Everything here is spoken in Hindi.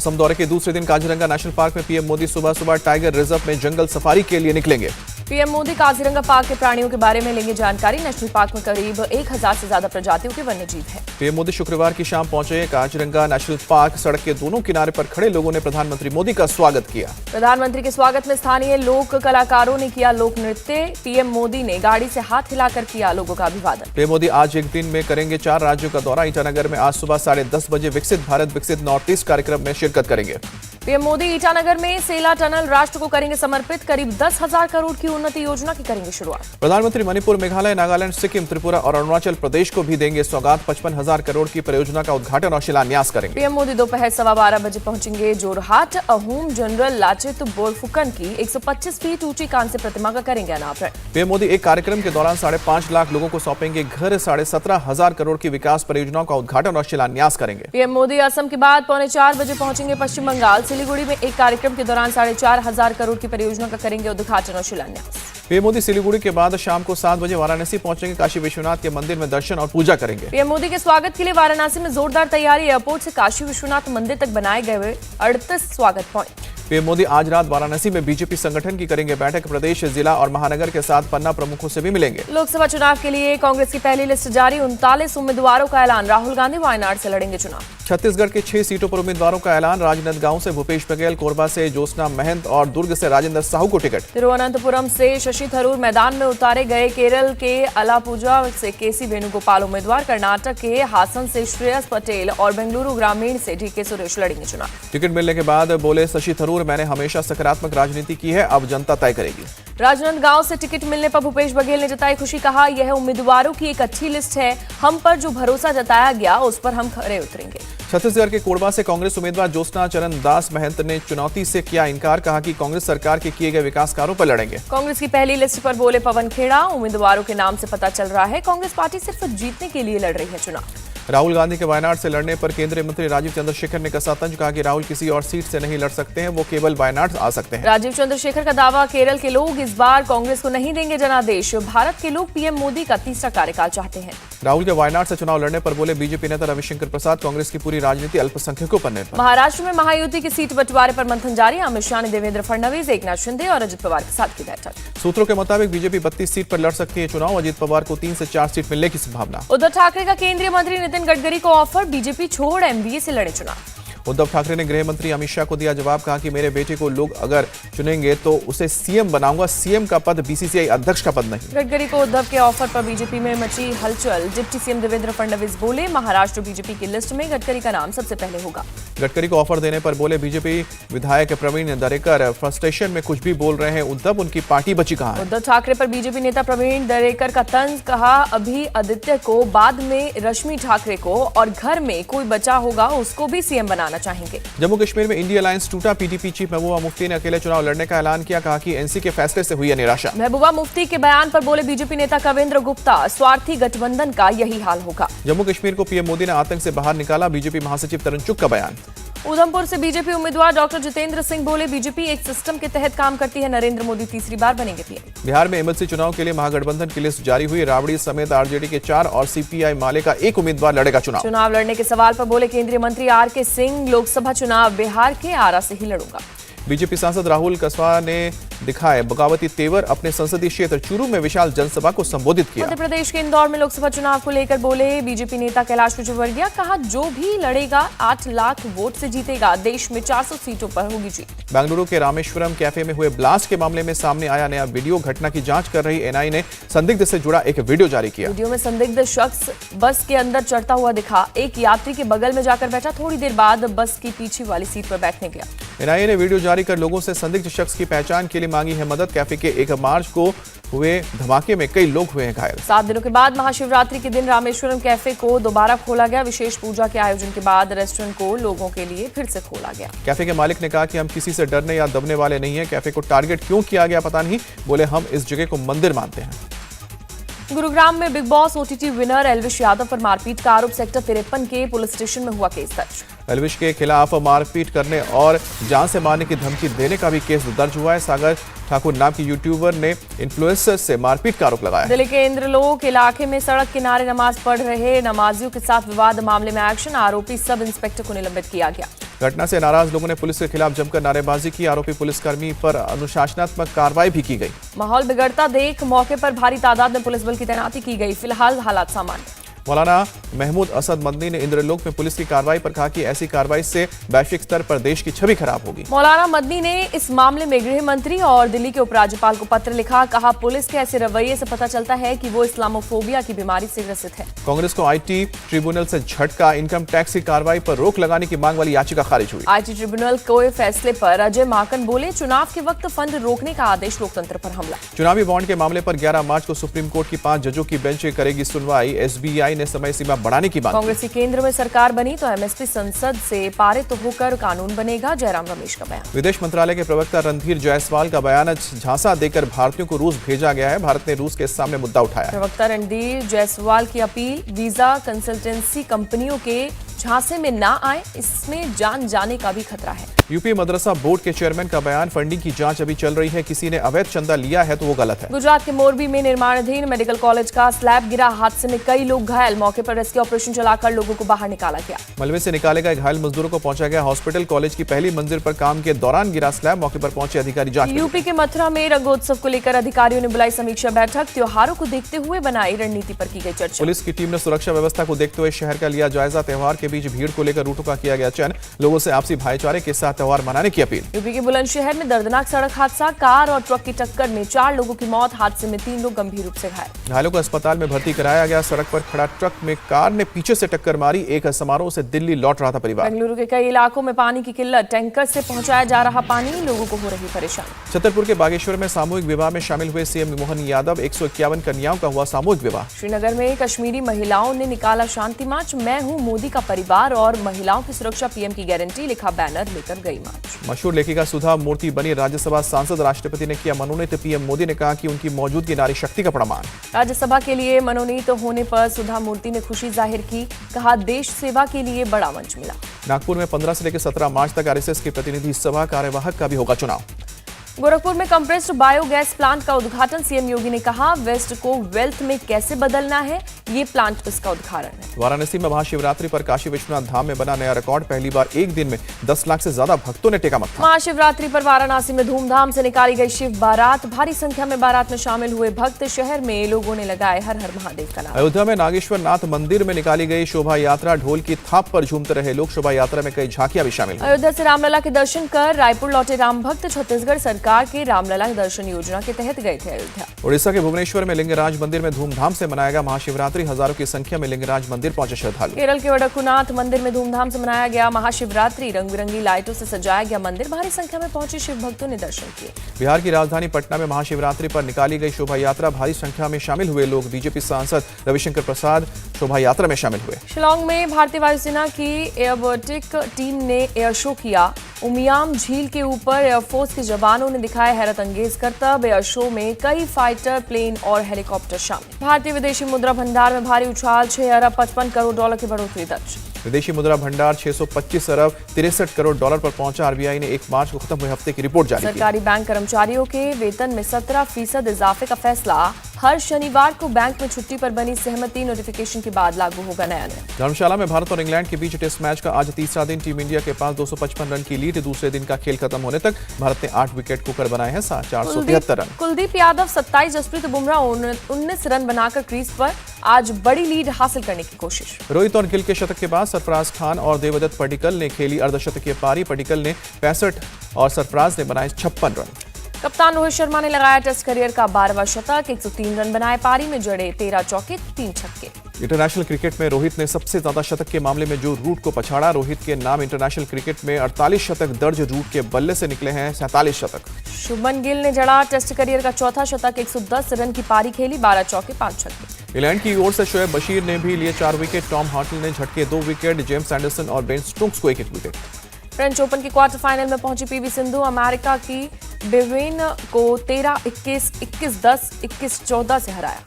असम दौरे के दूसरे दिन काजीरंगा नेशनल पार्क में पीएम मोदी सुबह सुबह टाइगर रिजर्व में जंगल सफारी के लिए निकलेंगे। पीएम मोदी काजीरंगा पार्क के प्राणियों के बारे में लेंगे जानकारी। नेशनल पार्क में करीब 1000 से ज्यादा प्रजातियों के वन्य जीव हैं। पीएम मोदी शुक्रवार की शाम पहुंचे काजीरंगा नेशनल पार्क। सड़क के दोनों किनारे पर खड़े लोगों ने प्रधानमंत्री मोदी का स्वागत किया। प्रधानमंत्री के स्वागत में स्थानीय लोक कलाकारों ने किया लोक नृत्य। पीएम मोदी ने गाड़ी से हाथ हिलाकर किया लोगों का अभिवादन। पीएम मोदी आज एक दिन में करेंगे 4 राज्यों का दौरा। ईटानगर में आज सुबह 10:30 बजे विकसित भारत विकसित नॉर्थ ईस्ट कार्यक्रम में शिरकत करेंगे। पीएम मोदी ईटानगर में सेला टनल राष्ट्र को करेंगे समर्पित। करीब 10,000 करोड़ की उन्नति योजना की करेंगे शुरुआत। प्रधानमंत्री मणिपुर, मेघालय, नागालैंड, सिक्किम, त्रिपुरा और अरुणाचल प्रदेश को भी देंगे सौगात। 55,000 करोड़ की परियोजना का उद्घाटन और शिलान्यास करेंगे। पीएम मोदी दोपहर 12:15 बजे पहुंचेंगे जोरहाट। अहूम जनरल लाचित बोरफुकन की 125 फीट ऊंची कांस्य प्रतिमा का करेंगे अनावरण। पीएम मोदी एक कार्यक्रम के दौरान 5.5 लाख लोगों को सौंपेंगे घर। 17,500 करोड़ की विकास परियोजनाओं का उद्घाटन और शिलान्यास करेंगे। पीएम मोदी असम के बाद 3:45 बजे पहुंचेंगे पश्चिम बंगाल। सिलीगुड़ी में एक कार्यक्रम के दौरान 4,500 करोड़ की परियोजना का करेंगे उद्घाटन और शिलान्यास। पीएम मोदी सिलीगुड़ी के बाद शाम को 7 बजे वाराणसी पहुंचेंगे। काशी विश्वनाथ के मंदिर में दर्शन और पूजा करेंगे। पीएम मोदी के स्वागत के लिए वाराणसी में जोरदार तैयारी। एयरपोर्ट से काशी विश्वनाथ मंदिर तक बनाए गए 38 स्वागत पॉइंट। पीएम मोदी आज रात वाराणसी में बीजेपी संगठन की करेंगे बैठक। प्रदेश, जिला और महानगर के साथ पन्ना प्रमुखों से भी मिलेंगे। लोकसभा चुनाव के लिए कांग्रेस की पहली लिस्ट जारी। 39 उम्मीदवारों का ऐलान। राहुल गांधी वायनाड से लड़ेंगे चुनाव। छत्तीसगढ़ के 6 सीटों पर उम्मीदवारों का ऐलान। राजनांदगांव से भूपेश बघेल, कोरबा से ज्योत्सना महंत और दुर्ग से राजेंद्र साहू को टिकट। तिरुवनंतपुरम से शशि थरूर मैदान में उतारे गए। केरल के अलापुजा से केसी वेणुगोपाल उम्मीदवार। कर्नाटक के हासन से श्रेयस पटेल और बेंगलुरु ग्रामीण से डीके सुरेश लड़ेंगे चुनाव। टिकट मिलने के बाद बोले शशि थरूर, मैंने हमेशा सकारात्मक राजनीति की है, अब जनता तय करेगी। राजनांदगांव से टिकट मिलने पर भूपेश बघेल ने जताई खुशी। कहा, यह उम्मीदवारों की एक अच्छी लिस्ट है। हम पर जो भरोसा जताया गया उस पर हम खरे उतरेंगे। छत्तीसगढ़ के कोरबा से कांग्रेस उम्मीदवार ज्योत्सना चरण दास महंत ने चुनौती से किया इनकार। कहा कि कांग्रेस सरकार के किए गए विकास कार्यों पर लड़ेंगे। कांग्रेस की पहली लिस्ट पर बोले पवन खेड़ा, उम्मीदवारों के नाम से पता चल रहा है कांग्रेस पार्टी सिर्फ जीतने के लिए लड़ रही है चुनाव। राहुल गांधी के वायनाड से लड़ने पर केंद्रीय मंत्री राजीव चंद्रशेखर ने कसा तंज। कहा कि राहुल किसी और सीट से नहीं लड़ सकते हैं, वो केवल वायनाड आ सकते हैं। राजीव चंद्रशेखर का दावा, केरल के लोग इस बार कांग्रेस को नहीं देंगे जनादेश। भारत के लोग पीएम मोदी का तीसरा कार्यकाल चाहते हैं। राहुल के वायनाड से चुनाव लड़ने पर बोले बीजेपी नेता रविशंकर प्रसाद, कांग्रेस की पूरी राजनीति अल्पसंख्यकों पर निर्भर। महाराष्ट्र में महायुति की सीट बंटवारे पर मंथन जारी। अमित शाह ने देवेंद्र फडणवीस, एकनाथ शिंदे और अजित पवार के साथ की बैठक। सूत्रों के मुताबिक बीजेपी 32 सीट पर लड़ सकती है चुनाव। अजित पवार को 3 से 4 सीट मिलने की संभावना। उद्धव ठाकरे का केंद्रीय मंत्री नितिन गडकरी को ऑफर, बीजेपी छोड़ एमबीए से लड़े चुनाव। उद्धव ठाकरे ने गृह मंत्री अमित शाह को दिया जवाब। कहा कि मेरे बेटे को लोग अगर चुनेंगे तो उसे सीएम बनाऊंगा, सीएम का पद, बीसीसीआई अध्यक्ष का पद नहीं। गडकरी को उद्धव के ऑफर पर बीजेपी में मची हलचल। डिप्टी सीएम देवेंद्र फडणवीस बोले, महाराष्ट्र बीजेपी की लिस्ट में गडकरी का नाम सबसे पहले होगा। गडकरी को ऑफर देने पर बोले बीजेपी विधायक प्रवीण दरेकर, फ्रस्ट्रेशन में कुछ भी बोल रहे हैं उद्धव, उनकी पार्टी बची कहां है। उद्धव ठाकरे पर बीजेपी नेता प्रवीण दरेकर का तंज। कहा, अभी आदित्य को, बाद में रश्मि ठाकरे को और घर में कोई बचा होगा उसको भी सीएम बनाना चाहेंगे। जम्मू कश्मीर में इंडिया अलायंस टूटा। पीडीपी चीफ महबूबा मुफ्ती ने अकेले चुनाव लड़ने का ऐलान किया। कहा कि एनसी के फैसले से हुई है निराशा। महबूबा मुफ्ती के बयान पर बोले बीजेपी नेता कविंद्र गुप्ता, स्वार्थी गठबंधन का यही हाल होगा। जम्मू कश्मीर को पीएम मोदी ने आतंक से बाहर निकाला। बीजेपी महासचिव तरन चुग का बयान। उधमपुर से बीजेपी उम्मीदवार डॉक्टर जितेंद्र सिंह बोले, बीजेपी एक सिस्टम के तहत काम करती है। नरेंद्र मोदी तीसरी बार बनेंगे पीएम। बिहार में एमएलसी चुनाव के लिए महागठबंधन की लिस्ट जारी हुई। राबड़ी समेत आरजेडी के 4 और सीपीआई माले का 1 उम्मीदवार लड़ेगा चुनाव। चुनाव लड़ने के सवाल पर बोले केंद्रीय मंत्री आरके सिंह, लोकसभा चुनाव बिहार के आरा से ही लड़ूंगा। बीजेपी सांसद राहुल कसवा ने दिखाए बगावती तेवर। अपने संसदीय क्षेत्र चूरू में विशाल जनसभा को संबोधित किया। मध्य प्रदेश के इंदौर में लोकसभा चुनाव को लेकर बोले बीजेपी नेता कैलाश विजयवर्गीय। कहा, जो भी लड़ेगा 8 लाख वोट से जीतेगा। देश में 400 सीटों पर होगी जीत। बेंगलुरु के रामेश्वरम कैफे में हुए ब्लास्ट के मामले में सामने आया नया वीडियो। घटना की जांच कर रही एनआई ने संदिग्ध से जुड़ा एक वीडियो जारी किया। वीडियो में संदिग्ध शख्स बस के अंदर चढ़ता हुआ दिखा। एक यात्री के बगल में जाकर बैठा। थोड़ी देर बाद बस की पीछे वाली सीट पर बैठने गया। एनआईए ने वीडियो जारी कर लोगों से संदिग्ध शख्स की पहचान के लिए मांगी है मदद। कैफे के 1 मार्च को हुए धमाके में कई लोग हुए हैं घायल। 7 दिनों के बाद महाशिवरात्रि के दिन रामेश्वरम कैफे को दोबारा खोला गया। विशेष पूजा के आयोजन के बाद रेस्टोरेंट को लोगों के लिए फिर से खोला गया। कैफे के मालिक ने कहा कि हम किसी से डरने या दबने वाले नहीं हैं। कैफे को टारगेट क्यों किया गया पता नहीं। बोले, हम इस जगह को मंदिर मानते हैं। गुरुग्राम में big boss OTT winner Elvish Yadav पर मारपीट का आरोप। सेक्टर 53 के पुलिस स्टेशन में हुआ केस दर्ज। अलविश के खिलाफ मारपीट करने और जान से मारने की धमकी देने का भी केस दर्ज हुआ है। सागर ठाकुर नाम की यूट्यूबर ने इन्फ्लुएंसर से मारपीट का आरोप लगाया। दिल्ली के इंद्रलोक इलाके में सड़क किनारे नमाज पढ़ रहे नमाजियों के साथ विवाद मामले में एक्शन, आरोपी सब इंस्पेक्टर को निलंबित किया गया। घटना से नाराज लोगों ने पुलिस के खिलाफ जमकर नारेबाजी की। आरोपी पुलिसकर्मी पर अनुशासनात्मक कार्रवाई भी की गई। माहौल बिगड़ता देख मौके पर भारी तादाद में पुलिस बल की तैनाती की गई। फिलहाल हालात सामान्य। मौलाना महमूद असद मदनी ने इंद्रलोक में पुलिस की कार्रवाई पर कहा कि ऐसी कार्रवाई से वैश्विक स्तर पर देश की छवि खराब होगी। मौलाना मदनी ने इस मामले में गृह मंत्री और दिल्ली के उपराज्यपाल को पत्र लिखा। कहा पुलिस के ऐसे रवैये से पता चलता है कि वो इस्लामोफोबिया की बीमारी से ग्रसित है। कांग्रेस को आईटी ट्रिब्यूनल से झटका, इनकम टैक्स की कार्रवाई पर रोक लगाने की मांग वाली याचिका खारिज हुई। आईटी ट्रिब्यूनल के फैसले पर अजय माकन बोले, चुनाव के वक्त फंड रोकने का आदेश, लोकतंत्र पर हमला। चुनावी बॉन्ड के मामले पर 11 मार्च को सुप्रीम कोर्ट की 5 जजों की बेंच करेगी सुनवाई। एसबीआई ने समय सीमा बढ़ाने की मांग। कांग्रेस की केंद्र में सरकार बनी तो एमएसपी संसद से पारित होकर कानून बनेगा, जयराम रमेश का बयान। विदेश मंत्रालय के प्रवक्ता रणधीर जायसवाल का बयान, झांसा देकर भारतीयों को रूस भेजा गया है। भारत ने रूस के सामने मुद्दा उठाया। प्रवक्ता रणधीर जायसवाल की अपील, वीजा कंसल्टेंसी कंपनियों के झांसे में ना आए, इसमें जान जाने का भी खतरा है। यूपी मदरसा बोर्ड के चेयरमैन का बयान, फंडिंग की जांच अभी चल रही है, किसी ने अवैध चंदा लिया है तो वो गलत है। गुजरात के मोरबी में निर्माणाधीन मेडिकल कॉलेज का स्लैब गिरा, हादसे में कई लोग घायल। मौके पर रेस्क्यू ऑपरेशन चलाकर लोगों को बाहर निकाला गया। मलबे से निकाले गए घायल मजदूरों को पहुंचा गया हॉस्पिटल। कॉलेज की पहली मंजिल पर काम के दौरान गिरा स्लैब, मौके पर पहुंचे अधिकारी जांच। यूपी के मथुरा में रंगोत्सव को लेकर अधिकारियों ने बुलाई समीक्षा बैठक, त्योहारों को देखते हुए बनाई रणनीति पर की गई चर्चा। पुलिस की टीम ने सुरक्षा व्यवस्था को देखते हुए शहर का लिया जायजा। त्योहार के बीच भीड़ को लेकर रूटों का किया गया चयन, लोगों से आपसी भाईचारे के साथ त्योहार मनाने की अपील। यूपी के बुलंदशहर में दर्दनाक सड़क हादसा, कार और ट्रक की टक्कर में 4 लोगों की मौत, हादसे में 3 लोग गंभीर रूप से घायल। घायलों को अस्पताल में भर्ती कराया गया। सड़क पर खड़ा ट्रक में कार ने पीछे से टक्कर मारी। एक समारोह से दिल्ली लौट रहा था परिवार। बेंगलुरु के कई इलाकों में पानी की किल्लत, टैंकर से पहुंचाया जा रहा पानी, लोगों को हो रही परेशानी। छतरपुर के बागेश्वर में सामूहिक विवाह में शामिल हुए सीएम मोहन यादव, 151 कन्याओं का हुआ सामूहिक विवाह। श्रीनगर में कश्मीरी महिलाओं ने निकाला शांति मार्च, मैं हूं मोदी का परिवार और महिलाओं की सुरक्षा पीएम की गारंटी, लिखा बैनर लेकर गई मार्च। मशहूर लेखिका सुधा मूर्ति बनी राज्यसभा सांसद, राष्ट्रपति ने किया मनोनीत। पीएम मोदी ने कहा कि उनकी मौजूदगी नारी शक्ति का प्रमाण। राज्यसभा के लिए मनोनीत होने पर सुधा मूर्ति ने खुशी जाहिर की, कहा देश सेवा के लिए बड़ा मंच मिला। नागपुर में 15 से लेकर 17 मार्च तक आरएसएस की प्रतिनिधि सभा, कार्यवाहक का भी होगा चुनाव। गोरखपुर में कंप्रेस्ड बायोगैस प्लांट का उद्घाटन, सीएम योगी ने कहा वेस्ट को वेल्थ में कैसे बदलना है, ये प्लांट उसका उदाहरण है। वाराणसी में महाशिवरात्रि पर काशी विश्वनाथ धाम में बना नया रिकॉर्ड, पहली बार एक दिन में 10 लाख से ज्यादा भक्तों ने टेका मत्था। महाशिवरात्रि पर वाराणसी में धूमधाम से निकाली गई शिव बारात, भारी संख्या में बारात में शामिल हुए भक्त, शहर में लोगों ने लगाए हर हर महादेव का नारा। अयोध्या में नागेश्वर नाथ मंदिर में निकाली गई शोभा यात्रा, ढोल की थाप पर झूमते रहे लोग। शोभा यात्रा में कई झांकियां भी शामिल हुई। अयोध्या से रामलला के दर्शन कर रायपुर लौटे राम भक्त, छत्तीसगढ़ सरकार के रामलला दर्शन योजना के तहत गए थे अयोध्या। उड़ीसा के भुवनेश्वर में लिंगराज मंदिर में धूमधाम से मनाया गया महाशिवरात्रि, हजारों की संख्या में लिंगराज मंदिर पहुंचे श्रद्धालु। केरल के वडक्कुनाथ मंदिर में धूमधाम से मनाया गया महाशिवरात्रि, रंग बिरंगी लाइटों से सजाया गया मंदिर, भारी संख्या में पहुंचे शिव भक्तों ने दर्शन किए। बिहार की राजधानी पटना में महाशिवरात्रि पर निकाली गई शोभा यात्रा, भारी संख्या में शामिल हुए लोग। बीजेपी सांसद रविशंकर प्रसाद शोभा यात्रा में शामिल हुए। शिलांग में भारतीय वायुसेना की एयरबैटिक टीम ने एयर शो किया, उमियाम झील के ऊपर एयरफोर्स के जवानों ने दिखाए हैरत अंगेज करतब, एयर शो में कई फाइटर प्लेन और हेलीकॉप्टर शामिल। भारतीय विदेशी मुद्रा भंडार में भारी उछाल, 6 अरब 55 करोड़ डॉलर की बढ़ोतरी दर्ज। विदेशी मुद्रा भंडार 625 अरब 63 करोड़ डॉलर पर पहुंचा। आरबीआई ने 1 मार्च को खत्म हुए हफ्ते की रिपोर्ट जारी की। सरकारी बैंक कर्मचारियों के वेतन में 17% इजाफे का फैसला, हर शनिवार को बैंक में छुट्टी पर बनी सहमति, नोटिफिकेशन के बाद लागू होगा नया निर्णय। धर्मशाला में भारत और इंग्लैंड के बीच टेस्ट मैच का आज तीसरा दिन, टीम इंडिया के पास 255 रन की लीड। दूसरे दिन का खेल खत्म होने तक भारत ने 8 विकेट खोकर बनाए हैं 473 रन। कुलदीप यादव 27, जसप्रीत बुमराह 19 रन बनाकर क्रीज पर, आज बड़ी लीड हासिल करने की कोशिश। रोहित और गिल के शतक के बाद सरफराज खान और देवदत्त पडिक्कल ने खेली अर्धशतकीय पारी। पडिक्कल ने 65 और सरफराज ने बनाए 56 रन। कप्तान रोहित शर्मा ने लगाया टेस्ट करियर का 12वां शतक, 103 रन बनाए, पारी में जड़े 13 चौके 3 छक्के। इंटरनेशनल क्रिकेट में रोहित ने सबसे ज्यादा शतक के मामले में जो रूट को पछाड़ा। रोहित के नाम इंटरनेशनल क्रिकेट में 48 शतक दर्ज, रूट के बल्ले से निकले हैं 47 शतक। शुभमन गिल ने जड़ा टेस्ट करियर का चौथा शतक, 110 रन की पारी खेली, 12 चौके 5 छक्के। इंग्लैंड की ओर से शोएब बशीर ने भी लिए 4 विकेट, टॉम हार्टल ने झटके 2 विकेट, जेम्स एंडरसन और बेन स्टोक्स को 1-1 विकेट। फ्रेंच ओपन के क्वार्टर फाइनल में पहुंची पीवी सिंधु, अमेरिका की बेवेन को 13-21, 21-10, 21-14 से हराया।